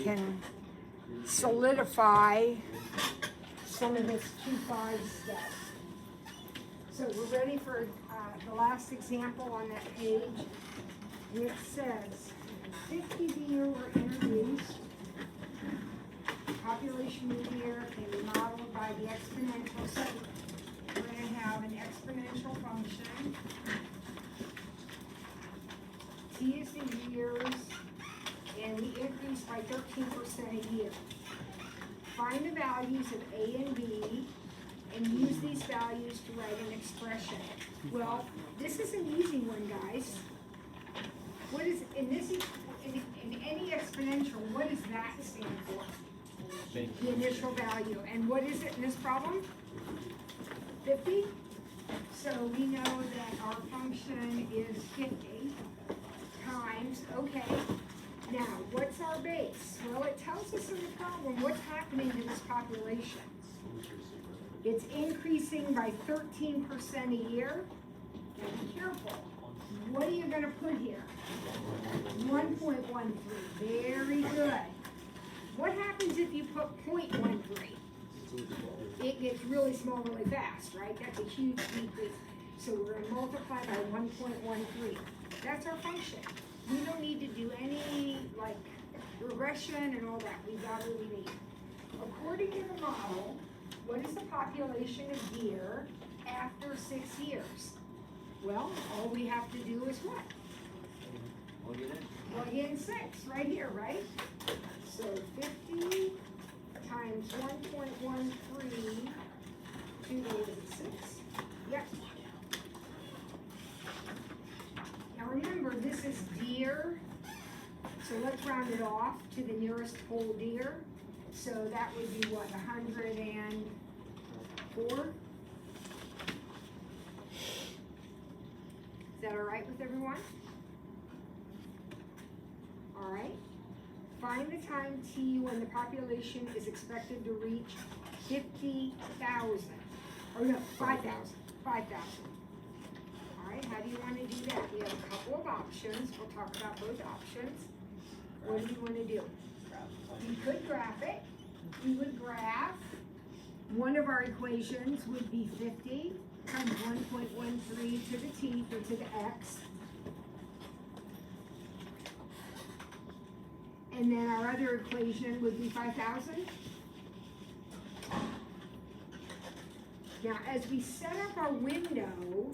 can solidify some of this 2-5 stuff. So we're ready for the last example on that page. It says 50 deer were introduced. Population of deer can be modeled by the exponential. So we're going to have an exponential function. T is the years, and we increase by 13% a year. Find the values of A and B, and use these values to write an expression. Well, this is an easy one, guys. What is in this in any exponential? What does that stand for? The initial value. And what is it in this problem? 50. So we know that our function is 50 times. Okay. Now, what's our base? Well, it tells us in the problem what's happening to this population. It's increasing by 13% a year. Now be careful. What are you going to put here? 1.13. Very good. What happens if you put 0.13? It gets really small really fast, right? That's a huge decrease. So we're going to multiply by 1.13. That's our function. We don't need to do any like regression and all that. We got what we need. According to the model, what is the population of deer after 6 years? Well, all we have to do is what? Plug in 6 right here, right? So 50 times 1.13 to the 6. Yep. Now remember, this is deer. So let's round it off to the nearest whole deer. So that would be what, 104? Is that all right with everyone? All right. Find the time t when the population is expected to reach 50,000. Or no, 5,000. 5,000. All right, how do you want to do that? We have a couple of options. We'll talk about both options. What do you want to do? We could graph it. We would graph. One of our equations would be 50 times 1.13 to the t, or to the x. And then our other equation would be 5,000. Now, as we set up our window,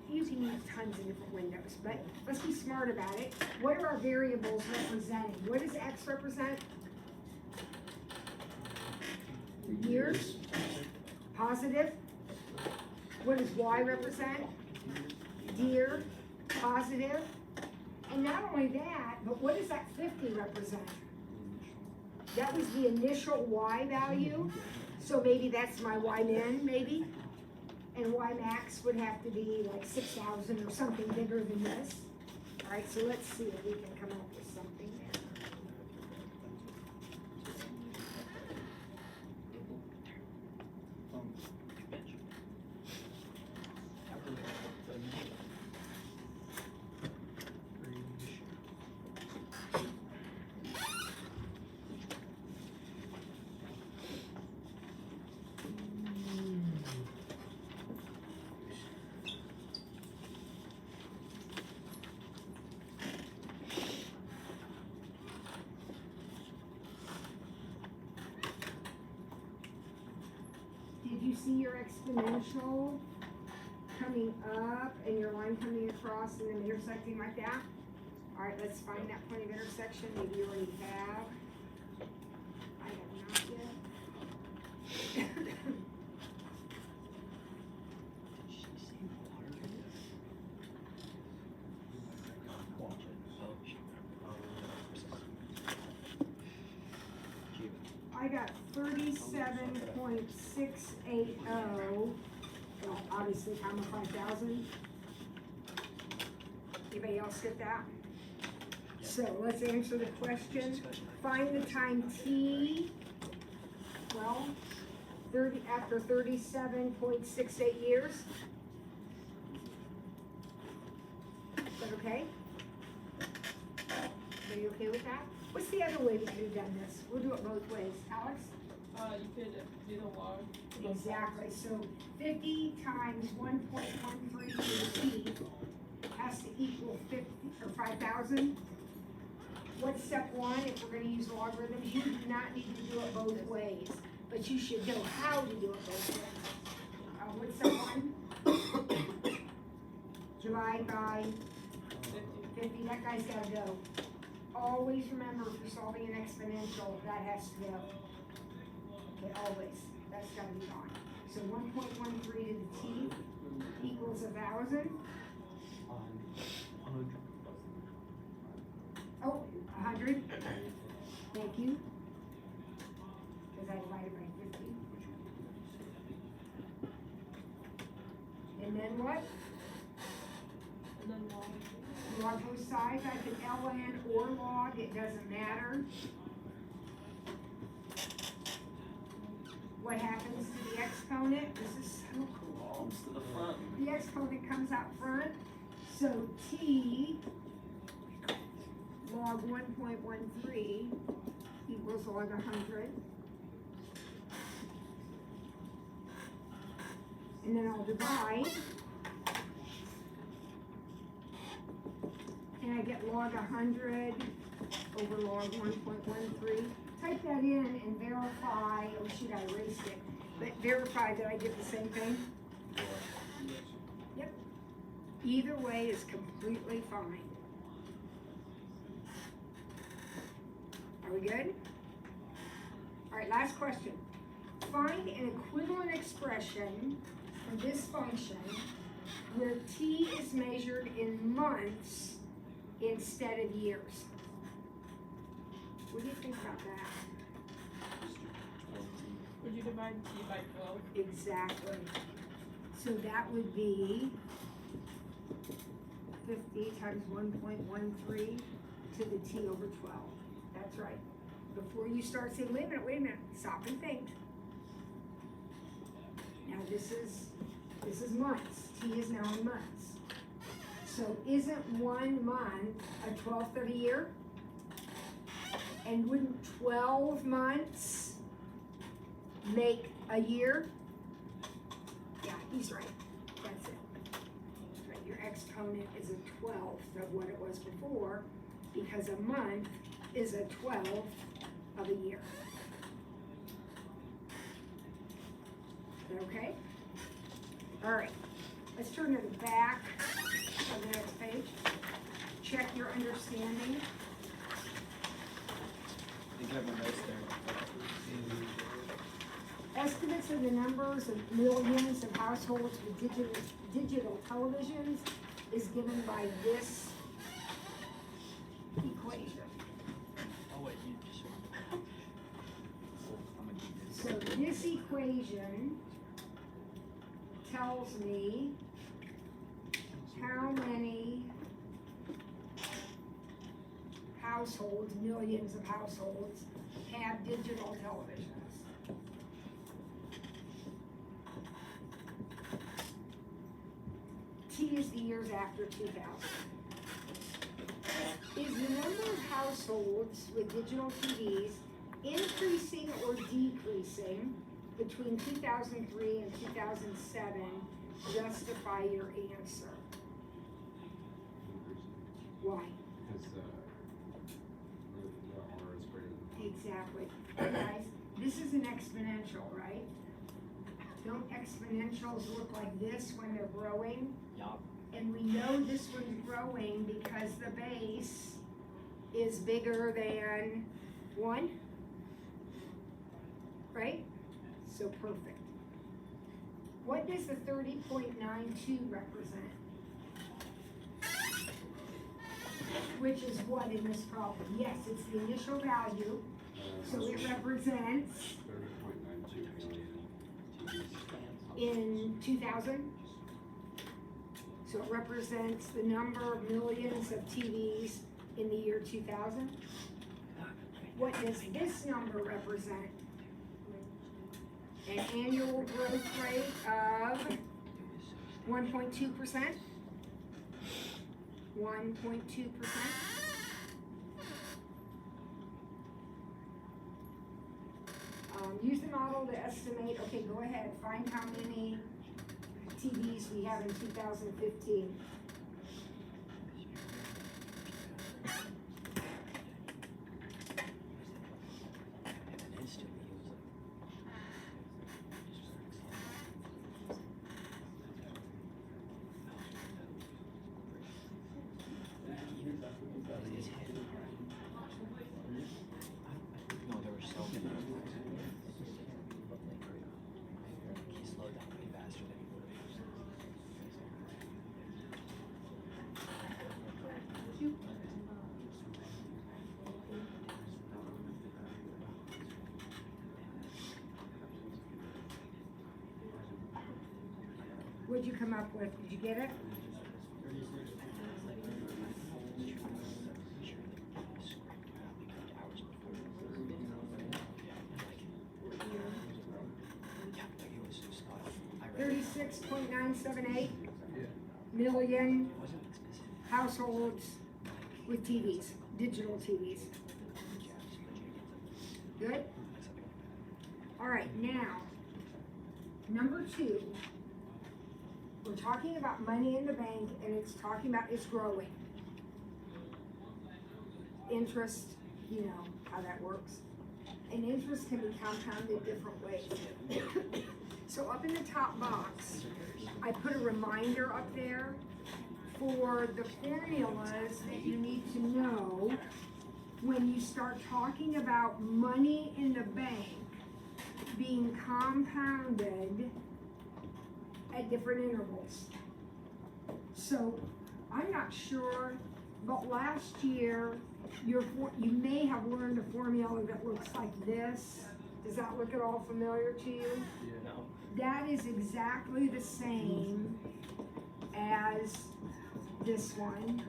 you can use tons of different windows, but let's be smart about it. What are our variables representing? What does x represent? Years. Positive. What does y represent? Deer. Positive. And not only that, but what does that 50 represent? That was the initial y value. So maybe that's my y min, maybe. And y max would have to be like 6,000 or something bigger than this. All right, so let's see if we can come up with something there. Did you see your exponential coming up and your line coming across and then intersecting like that? All right, let's find that point of intersection. Maybe you already have. I have not yet. I got 37.680. Well, obviously, comma 5,000. Anybody else get that? So let's answer the question. Find the time t. Well, after 37.68 years. Is that okay? Are you okay with that? What's the other way we could have done this? We'll do it both ways. Alex? You could do the log. Exactly, so 50 times 1.13 to the t has to equal 50, or 5,000. What's step one if we're gonna use logarithms? You do not need to do it both ways, but you should know how to do it both ways. What's step one? Divide by 50, that guy's gotta go. Always remember if you're solving an exponential, that has to go. Okay, always, that's gotta be gone. So 1.13 to the t equals 1,000. Oh, 100. Thank you. Because I divided by 50. And then what? And then log. Log both sides. I could ln or log, it doesn't matter. What happens to the exponent? This is so cool. Comes to the front. The exponent comes out front. So t log 1.13 equals log 100. And then I'll divide. And I get log 100 over log 1.13. Type that in and verify, oh shoot, I erased it, but verify that I did the same thing. Yep. Either way is completely fine. Are we good? All right, last question. Find an equivalent expression for this function where t is measured in months instead of years. What do you think about that? Would you divide t by 12? Exactly. So that would be 50 times 1.13 to the t over 12. That's right. Before you start saying, wait a minute, stop and think. Now this is months. T is now in months. So isn't 1 month a 12th of a year? And wouldn't 12 months make a year? Yeah, he's right. That's it. Right. Your exponent is a 12th of what it was before, because a month is a 12th of a year. Is that okay? All right. Let's turn to the back of the next page. Check your understanding. I think I have my notes there. Estimates of the numbers of millions of households with digital televisions is given by this equation. Oh wait, you just. I'm gonna do this. So this equation tells me how many households, millions of households, have digital televisions. T is the years after 2000. Is the number of households with digital TVs increasing or decreasing between 2003 and 2007? Justify your answer. Why? Because the R is greater than. Exactly. Guys, this is an exponential, right? Don't exponentials look like this when they're growing? Yup. And we know this one's growing because the base is bigger than 1, right? So perfect. What does the 30.92 represent? Which is what in this problem? Yes, it's the initial value, so it represents 30.92 million TVs. in 2000. So it represents the number of millions of TVs in the year 2000. What does this number represent? An annual growth rate of 1.2%. 1.2%. Use the model to estimate, okay, go ahead, find how many TVs we have in 2015. No, there were so many. He slowed down way faster than he would have. What'd you come up with? Did you get it? $36.978 million households with TVs, digital TVs. Good? All right, now, number 2, we're talking about money in the bank, and it's talking about it's growing. Interest, you know how that works. And interest can be compounded different ways. So up in the top box, I put a reminder up there for the formulas that you need to know when you start talking about money in the bank being compounded at different intervals. So I'm not sure, but last year you may have learned a formula that looks like this. Does that look at all familiar to you? No. That is exactly the same as this one.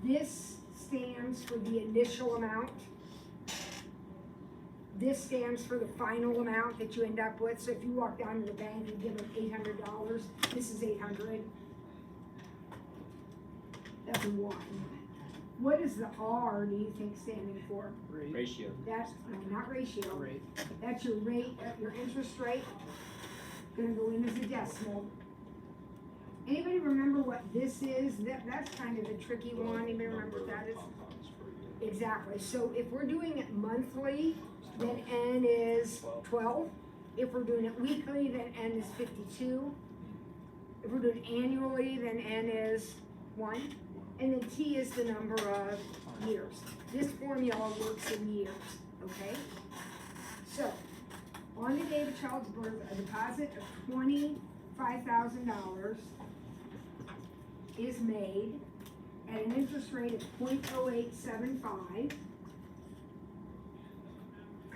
This stands for the initial amount. This stands for the final amount that you end up with. So if you walk down to the bank and give them $800, this is $800. That's a 1. What is the R, do you think, standing for? Ratio. That's, no, not ratio. Rate. That's your rate, your interest rate. Gonna go in as a decimal. Anybody remember what this is? That's kind of a tricky one. Anybody remember what that is? Exactly. So if we're doing it monthly, then N is 12. If we're doing it weekly, then N is 52. If we're doing it annually, then N is 1. And then T is the number of years. This formula works in years, okay? So, on the day of a child's birth, a deposit of $25,000 is made at an interest rate of 0.0875,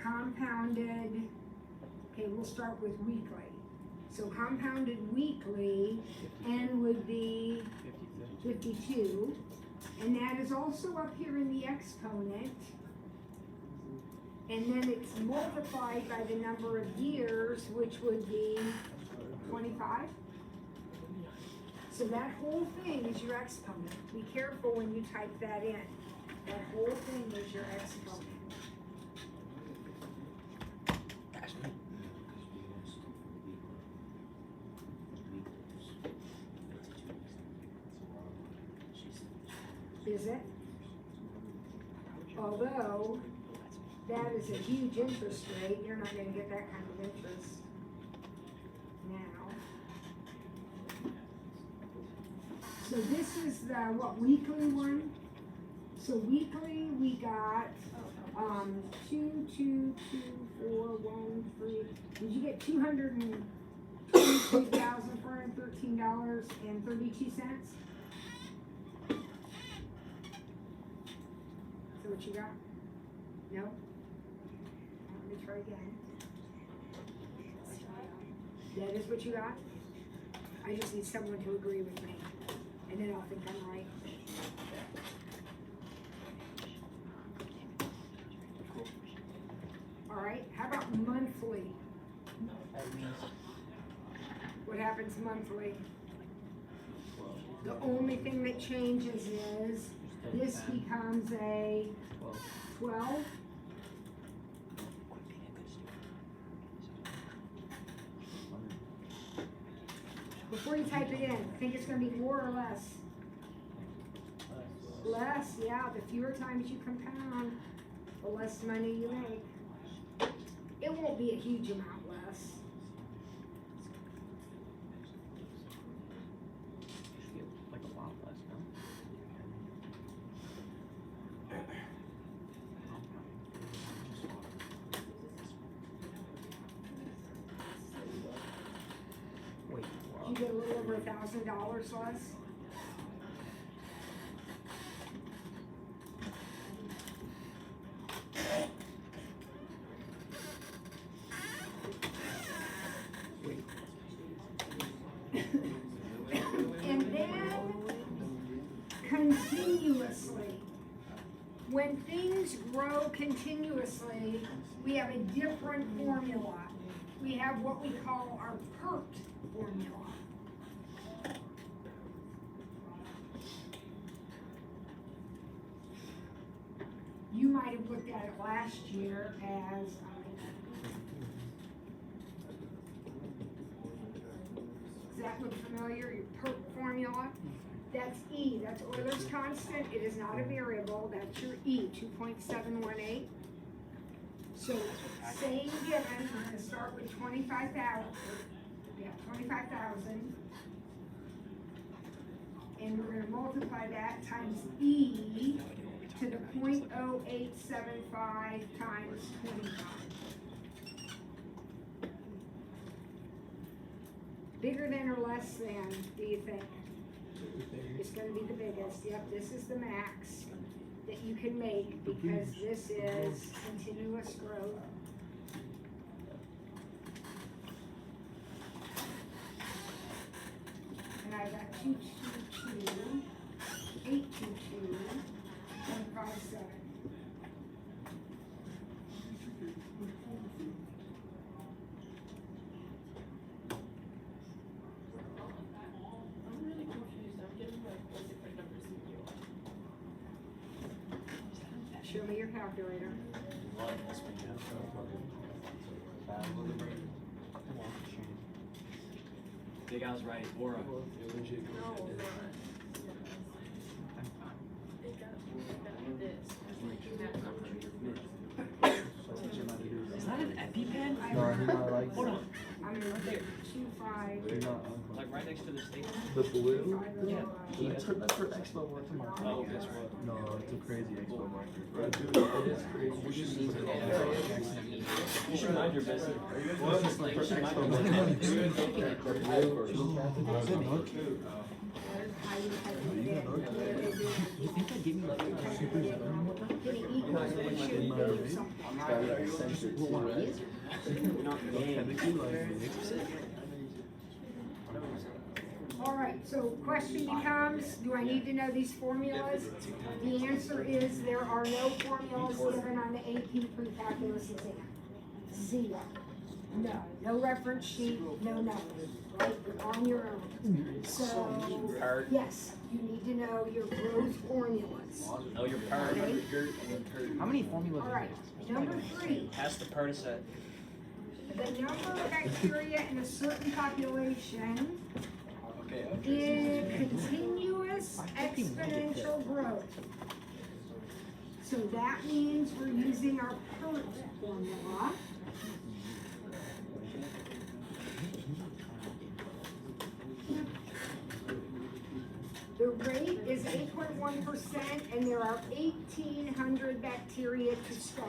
compounded, okay, we'll start with weekly. So compounded weekly, N would be 52, and that is also up here in the exponent, and then it's multiplied by the number of years, which would be 25. So that whole thing is your exponent. Be careful when you type that in. That whole thing is your exponent. Is it? Although, that is a huge interest rate, you're not gonna get that kind of interest now. So this is the, weekly one? So weekly, we got, 2, 2, 2, 4, 1, 3, did you get $223,413.32? Is that what you got? No? Let me try again. That is what you got? I just need someone to agree with me, and then I'll think I'm right. All right, how about monthly? What happens monthly? The only thing that changes is this becomes a 12, before you type it in, think it's gonna be more or less? Less, yeah, the fewer times you compound, the less money you make. It won't be a huge amount less. Like a lot less, no? Wait, You get a little over $1,000 less. And then continuously. When things grow continuously, we have a different formula. We have what we call our PERT formula. You might have looked at it last year as, does that look familiar, your PERT formula? That's E, that's Euler's constant, it is not a variable, that's your E, 2.718. So, same given, we're gonna start with 25,000, yeah, 25,000. And we're gonna multiply that times E to the 0.0875 times 25. Bigger than or less than, do you think? It's gonna be the biggest, yep, this is the max that you can make because this is continuous growth. And I got 222, 822, 157. I'm really confused. I'm getting like four different numbers in you. Show me your calculator. Big Al's right, Aura. No, it got this. That number. Is that an EpiPen? No, he might like Hold on. I'm gonna look at 25. Like right next to the station. the blue. Yeah. That's for expo marker. Oh, guess what? No, it's a crazy expo marker. It is crazy. You just need to. You should mind your business. It's just like for expo marker. You think they give me like All right, so question becomes, do I need to know these formulas? The answer is there are no formulas given on the AP pre-calculus exam. Zero. No reference sheet, no nothing, right? You're on your own. So, yes, you need to know your growth formulas. know your PERT, Okay. your GERT, and then PERT. How many formulas? All right, number 3. Pass the Percocet. The number of bacteria in a certain population Okay, is continuous exponential growth. So that means we're using our PERT formula. The rate is 8.1% and there are 1,800 bacteria to start.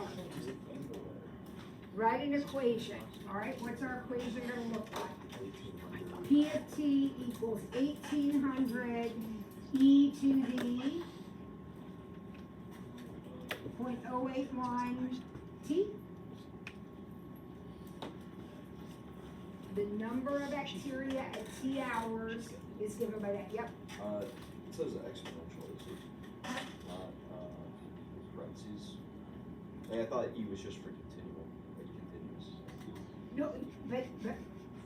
Write an equation, all right? What's our equation gonna look like? P of T equals 1,800 e to the 0.081 T. The number of bacteria at T hours is given by that, yep. It says exponential, this is not, parentheses. I thought E was just for continual, like continuous. No, but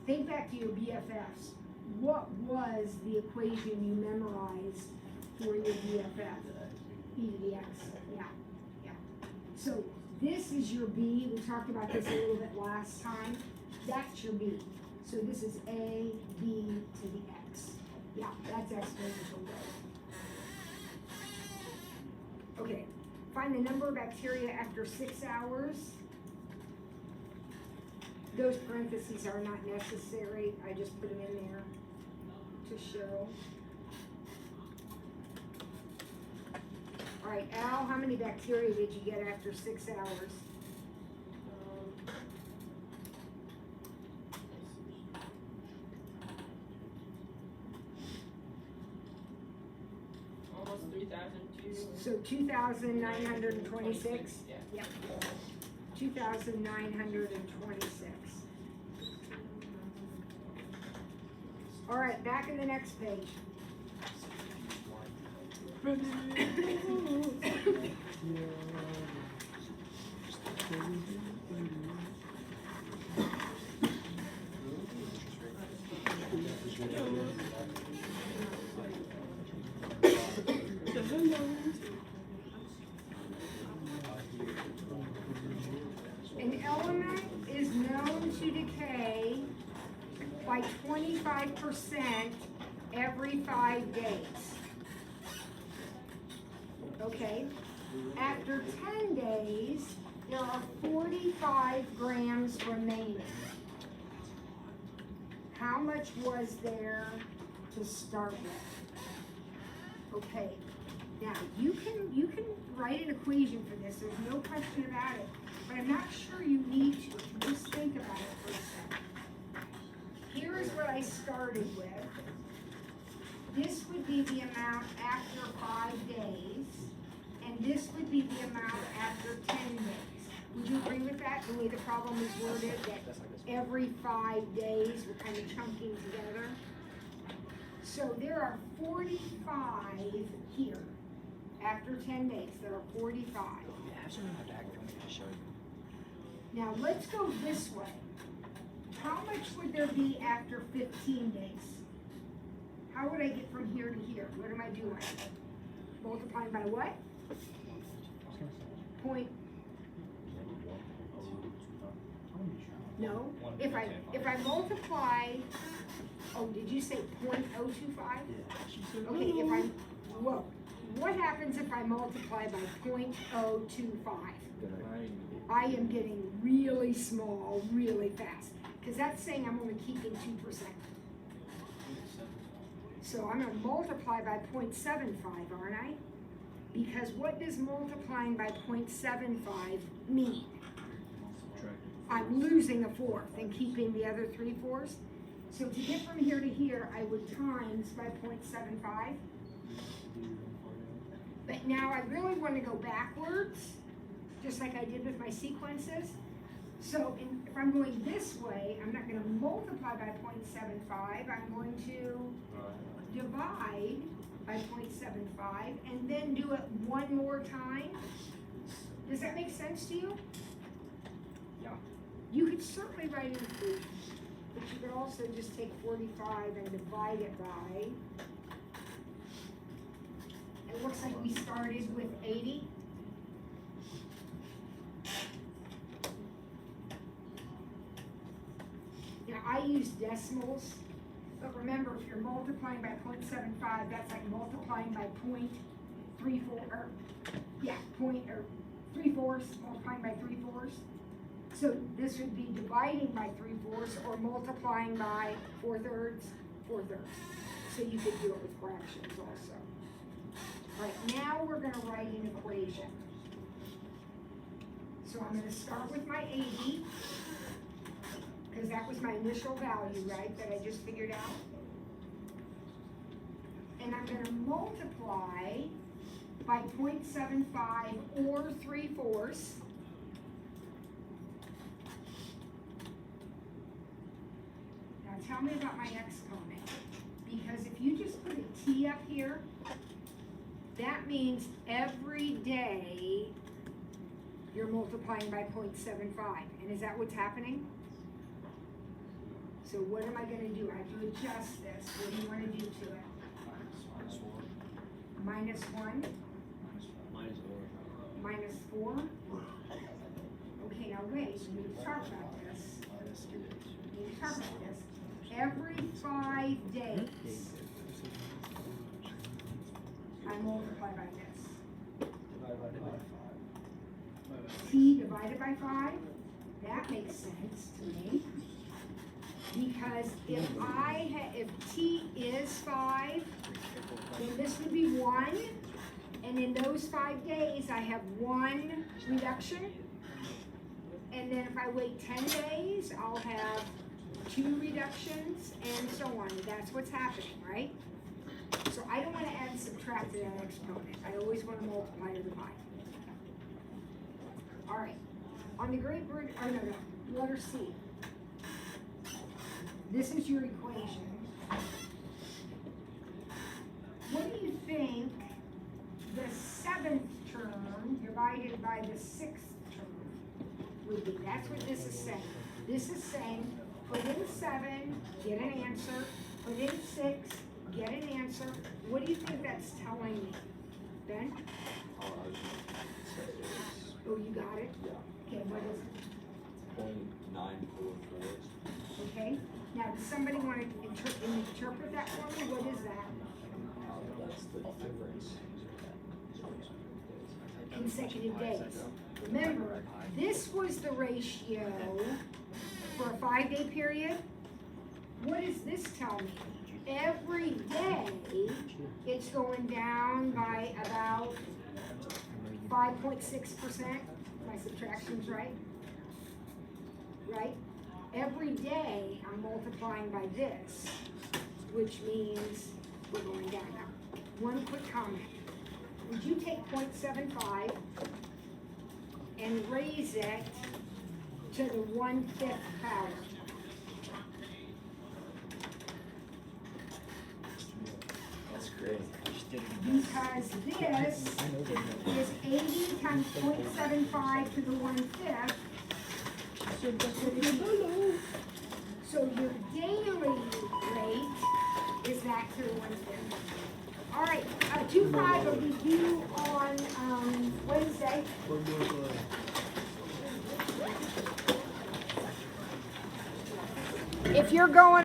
think back to your BFFs. What was the equation you memorized for your BFF? E to the X, yeah. So this is your B, we talked about this a little bit last time. That's your B. So this is A, B to the X. Yeah, that's exponential growth. Okay, find the number of bacteria after 6 hours. Those parentheses are not necessary, I just put them in there to show. All right, Al, how many bacteria did you get after 6 hours? Almost 3,002. So 2,926? Yeah. Yep. 2,926. All right, back in the next page. An element is known to decay by 25% every 5 days. Okay, after 10 days, there are 45 grams remaining. How much was there to start with? Okay, now you can write an equation for this, there's no question about it, but I'm not sure you need to, just think about it for a second. Here is what I started with. This would be the amount after 5 days, and this would be the amount after 10 days. Would you agree with that, the way the problem is worded, that every 5 days we're kind of chunking together? So there are 45 here. After 10 days, there are 45. Yeah, have some in my bag. I'm gonna show you. Now let's go this way. How much would there be after 15 days? How would I get from here to here? What am I doing? Multiplying by what? Point. No. If I multiply. Oh, did you say 0.025? Okay. If I whoa. What happens if I multiply by 0.025? I am getting really small, really fast, because that's saying I'm only keeping 2%. So I'm going to multiply by 0.75, aren't I? Because what does multiplying by 0.75 mean? I'm losing a fourth and keeping the other 3/4. So to get from here to here, I would times by 0.75. But now I really want to go backwards, just like I did with my sequences. So if I'm going this way, I'm not going to multiply by 0.75, I'm going to divide by 0.75 and then do it one more time. Does that make sense to you? Yeah. You could certainly write an equation, but you could also just take 45 and divide it by. It looks like we started with 80. Now I use decimals, but remember if you're multiplying by 0.75, that's like multiplying by 0.34, or yeah, 3/4, multiplying by 3/4. So this would be dividing by 3/4 or multiplying by 4/3. So you could do it with fractions also. All right, now we're going to write an equation. So I'm going to start with my 80, because that was my initial value, right, that I just figured out. And I'm going to multiply by 0.75 or 3/4. Now tell me about my exponent, because if you just put a t up here, that means every day you're multiplying by 0.75. And is that what's happening? So what am I going to do? I have to adjust this. What do you want to do to it? Minus 1? Minus 4? Okay, now wait. We need to talk about this. We need to talk about this. every 5 days, I multiply by this. Divided by 5. T divided by 5, that makes sense to me. Because if T is 5, then this would be 1, and in those 5 days, I have 1 reduction. And then if I wait 10 days, I'll have 2 reductions, and so on. That's what's happening, right? So I don't want to add and subtract to that exponent. I always want to multiply or divide. All right. On the great bird, oh no, letter C. This is your equation. What do you think the 7th term divided by the 6th term would be? That's what this is saying. This is saying, put in 7, get an answer. Put in 6, get an answer. What do you think that's telling me? Ben? I was gonna say it's, Oh, you got it? yeah, Okay, what is it? 0.944. Okay, now does somebody want to interpret that for me? What is that? That's the difference. Consecutive days. Remember, this was the ratio for a 5-day period. What does this tell me? Every day, it's going down by about 5.6%. My subtraction's right? Right? Every day, I'm multiplying by this, which means we're going down. Now, one quick comment. Would you take 0.75 and raise it to the 1/5 power? That's great. Because this is 80 times 0.75 to the 1/5. So your daily rate is that to the 1/5. All right, 2.5 will be due on Wednesday. If you're going